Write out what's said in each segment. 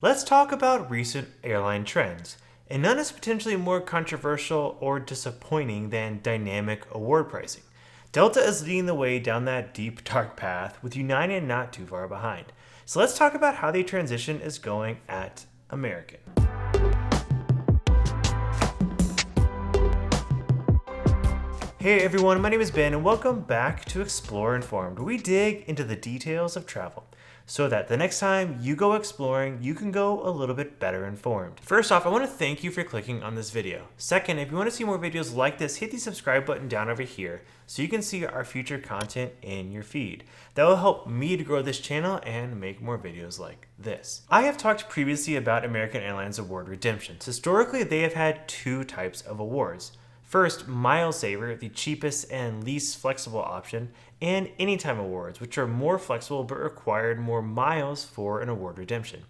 Let's talk about recent airline trends, and none is potentially more controversial or disappointing than dynamic award pricing. Delta is leading the way down that deep, dark path, with United not too far behind. So let's talk about how the transition is going at American. Hey everyone, my name is Ben, and welcome back to Explore Informed, where we dig into the details of travel, so that the next time you go exploring, you can go a little bit better informed. First off, I want to thank you for clicking on this video. Second, if you want to see more videos like this, hit the subscribe button down over here so you can see our future content in your feed. That will help me to grow this channel and make more videos like this. I have talked previously about American Airlines award redemptions. Historically, they have had two types of awards. First, Mile Saver, the cheapest and least flexible option, and Anytime Awards, which are more flexible but required more miles for an award redemption.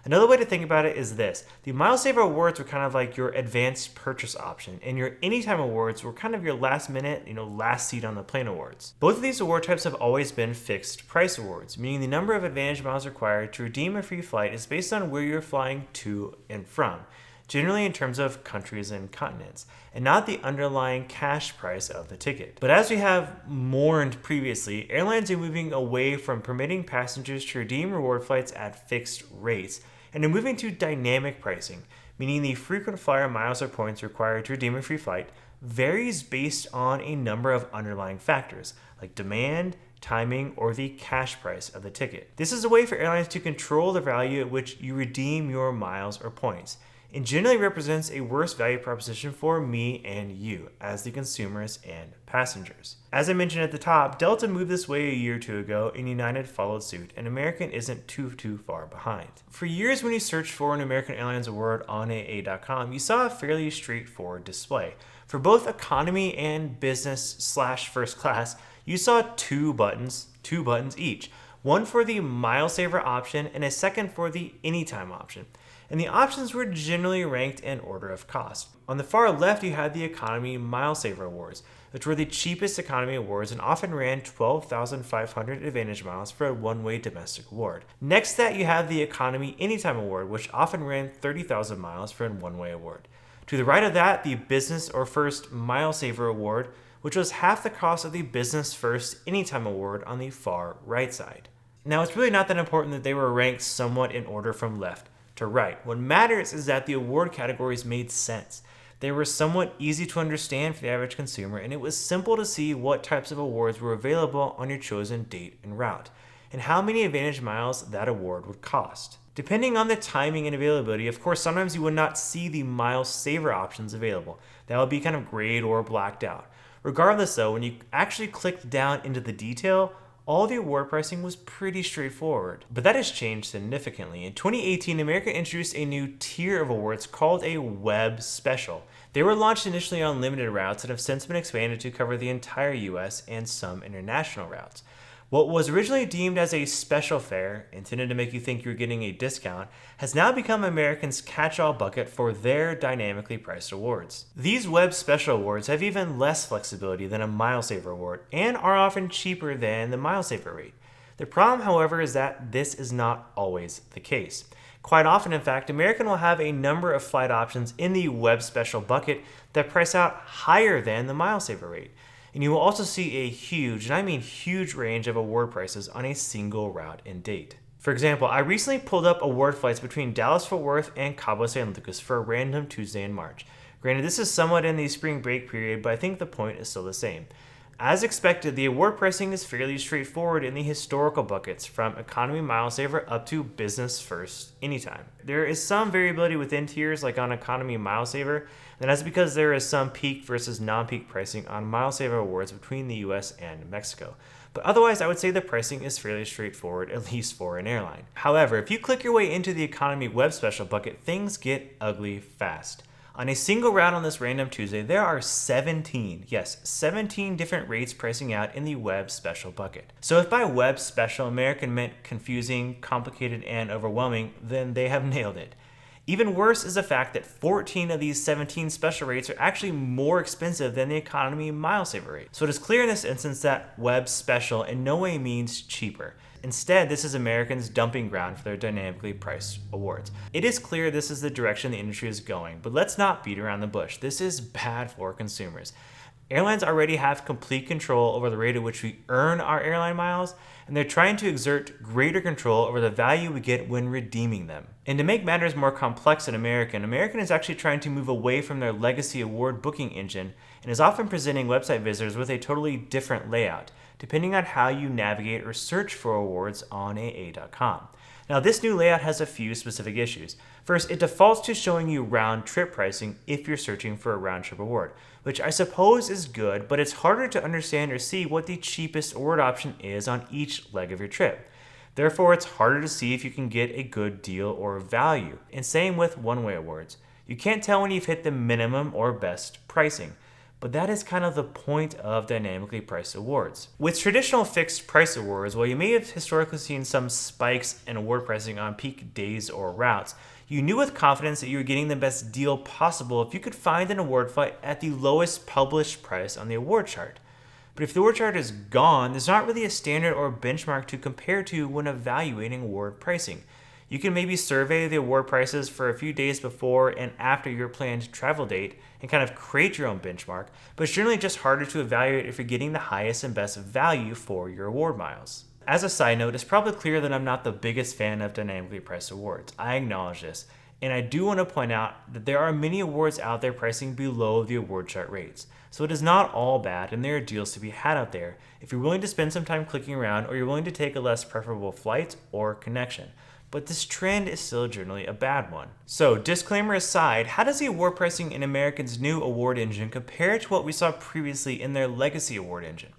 Another way to think about it is this. The Mile Saver Awards were kind of like your advanced purchase option, and your Anytime Awards were kind of your last minute, last seat on the plane awards. Both of these award types have always been fixed price awards, meaning the number of AAdvantage miles required to redeem a free flight is based on where you're flying to and from, generally in terms of countries and continents, and not the underlying cash price of the ticket. But as we have mourned previously, airlines are moving away from permitting passengers to redeem reward flights at fixed rates, and are moving to dynamic pricing, meaning the frequent flyer miles or points required to redeem a free flight varies based on a number of underlying factors, like demand, timing, or the cash price of the ticket. This is a way for airlines to control the value at which you redeem your miles or points, and generally represents a worse value proposition for me and you as the consumers and passengers. As I mentioned at the top, Delta moved this way a year or two ago, and United followed suit, and American isn't too far behind. For years, when you searched for an American Airlines award on AA.com, you saw a fairly straightforward display. For both economy and business/first class, you saw two buttons each. One for the Mile Saver option and a second for the Anytime option. And the options were generally ranked in order of cost. On the far left, you had the Economy Mile Saver Awards, which were the cheapest economy awards and often ran 12,500 AAdvantage miles for a one-way domestic award. Next to that, you have the Economy Anytime Award, which often ran 30,000 miles for a one-way award. To the right of that, the Business or First Mile Saver Award, which was half the cost of the Business First Anytime Award on the far right side. Now, it's really not that important that they were ranked somewhat in order from left to right. What matters is that the award categories made sense. They were somewhat easy to understand for the average consumer, and it was simple to see what types of awards were available on your chosen date and route, and how many AAdvantage miles that award would cost. Depending on the timing and availability, of course, sometimes you would not see the Mile Saver options available. That would be kind of grayed or blacked out. Regardless though, when you actually clicked down into the detail, all the award pricing was pretty straightforward. But that has changed significantly. In 2018, American introduced a new tier of awards called a Web Special. They were launched initially on limited routes and have since been expanded to cover the entire US and some international routes. What was originally deemed as a special fare, intended to make you think you're getting a discount, has now become Americans' catch-all bucket for their dynamically priced awards. These Web Special Awards have even less flexibility than a Mile Saver Award and are often cheaper than the Mile Saver rate. The problem, however, is that this is not always the case. Quite often, in fact, American will have a number of flight options in the Web Special bucket that price out higher than the Mile Saver rate. And you will also see a huge, and I mean huge, range of award prices on a single route and date. For example, I recently pulled up award flights between Dallas-Fort Worth and Cabo San Lucas for a random Tuesday in March. Granted, this is somewhat in the spring break period, but I think the point is still the same. As expected, the award pricing is fairly straightforward in the historical buckets, from Economy Mile Saver up to Business First Anytime. There is some variability within tiers, like on Economy Mile Saver, and that's because there is some peak versus non-peak pricing on Mile Saver awards between the US and Mexico. But otherwise, I would say the pricing is fairly straightforward, at least for an airline. However, if you click your way into the Economy Web Special bucket, things get ugly fast. On a single route on this random Tuesday, there are 17 different rates pricing out in the Web Special bucket. So if by Web Special American meant confusing, complicated, and overwhelming, then they have nailed it. Even worse is the fact that 14 of these 17 special rates are actually more expensive than the economy mile saver rate. So it is clear in this instance that Web Special in no way means cheaper. Instead, this is Americans' dumping ground for their dynamically priced awards. It is clear this is the direction the industry is going, but let's not beat around the bush. This is bad for consumers. Airlines already have complete control over the rate at which we earn our airline miles, and they're trying to exert greater control over the value we get when redeeming them. And to make matters more complex than American is actually trying to move away from their legacy award booking engine and is often presenting website visitors with a totally different layout, depending on how you navigate or search for awards on AA.com. Now, this new layout has a few specific issues. First, it defaults to showing you round trip pricing if you're searching for a round trip award, which I suppose is good, but it's harder to understand or see what the cheapest award option is on each leg of your trip. Therefore, it's harder to see if you can get a good deal or value. And same with one-way awards. You can't tell when you've hit the minimum or best pricing. But that is kind of the point of dynamically priced awards. With traditional fixed price awards, while you may have historically seen some spikes in award pricing on peak days or routes, you knew with confidence that you were getting the best deal possible if you could find an award flight at the lowest published price on the award chart. But if the award chart is gone, there's not really a standard or benchmark to compare to when evaluating award pricing. You can maybe survey the award prices for a few days before and after your planned travel date and kind of create your own benchmark, but it's generally just harder to evaluate if you're getting the highest and best value for your award miles. As a side note, it's probably clear that I'm not the biggest fan of dynamically priced awards. I acknowledge this, and I do want to point out that there are many awards out there pricing below the award chart rates. So it is not all bad, and there are deals to be had out there if you're willing to spend some time clicking around or you're willing to take a less preferable flight or connection. But this trend is still generally a bad one. So, disclaimer aside, how does the award pricing in American's new award engine compare to what we saw previously in their legacy award engine?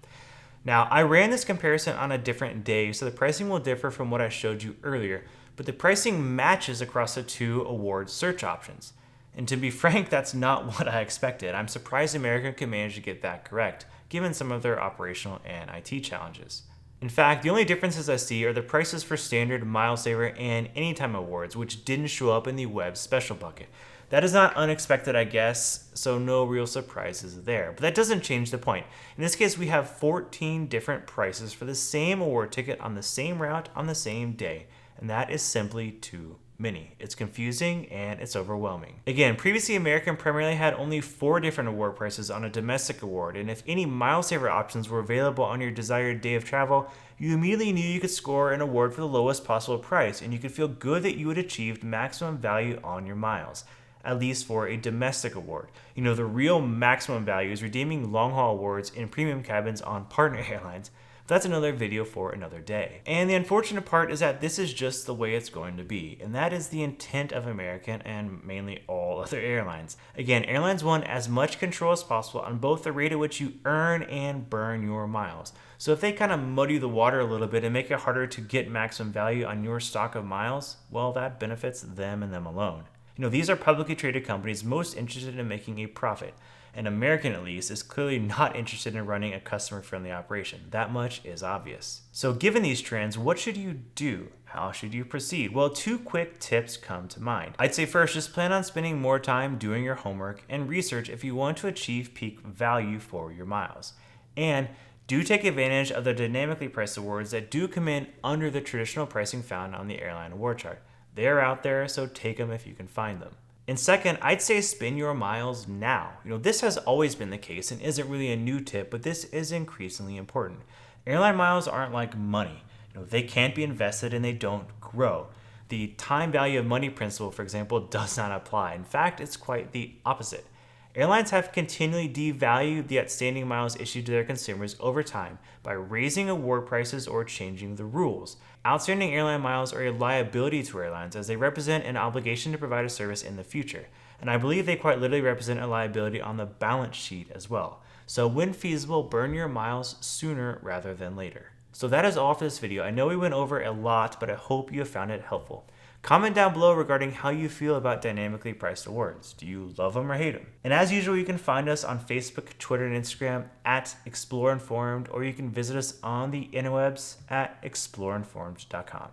Now, I ran this comparison on a different day, so the pricing will differ from what I showed you earlier, but the pricing matches across the two award search options. And to be frank, that's not what I expected. I'm surprised American can manage to get that correct, given some of their operational and IT challenges. In fact, the only differences I see are the prices for standard, Milesaver, and Anytime awards, which didn't show up in the web special bucket. That is not unexpected, I guess, so no real surprises there. But that doesn't change the point. In this case, we have 14 different prices for the same award ticket on the same route on the same day, and that is simply too many. It's confusing and it's overwhelming. Again, previously American primarily had only 4 different award prices on a domestic award, and if any Milesaver options were available on your desired day of travel, you immediately knew you could score an award for the lowest possible price, and you could feel good that you had achieved maximum value on your miles, at least for a domestic award. You know, the real maximum value is redeeming long-haul awards in premium cabins on partner airlines. That's another video for another day. And the unfortunate part is that this is just the way it's going to be, and that is the intent of American and mainly all other airlines. Again, airlines want as much control as possible on both the rate at which you earn and burn your miles. So if they kind of muddy the water a little bit and make it harder to get maximum value on your stock of miles, well, that benefits them and them alone. You know, these are publicly traded companies most interested in making a profit. And American, at least, is clearly not interested in running a customer-friendly operation. That much is obvious. So given these trends, what should you do? How should you proceed? Well, 2 quick tips come to mind. I'd say first, just plan on spending more time doing your homework and research if you want to achieve peak value for your miles. And do take advantage of the dynamically priced awards that do come in under the traditional pricing found on the airline award chart. They're out there, so take them if you can find them. And second, I'd say spend your miles now. You know, this has always been the case and isn't really a new tip, but this is increasingly important. Airline miles aren't like money. You know, they can't be invested and they don't grow. The time value of money principle, for example, does not apply. In fact, it's quite the opposite. Airlines have continually devalued the outstanding miles issued to their consumers over time by raising award prices or changing the rules. Outstanding airline miles are a liability to airlines as they represent an obligation to provide a service in the future. And I believe they quite literally represent a liability on the balance sheet as well. So when feasible, burn your miles sooner rather than later. So that is all for this video. I know we went over a lot, but I hope you have found it helpful. Comment down below regarding how you feel about dynamically priced awards. Do you love them or hate them? And as usual, you can find us on Facebook, Twitter, and Instagram at ExploreInformed, or you can visit us on the interwebs at ExploreInformed.com.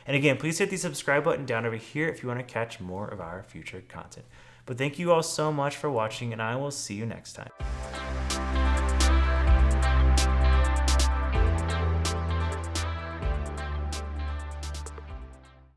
And again, please hit the subscribe button down over here if you want to catch more of our future content. But thank you all so much for watching, and I will see you next time.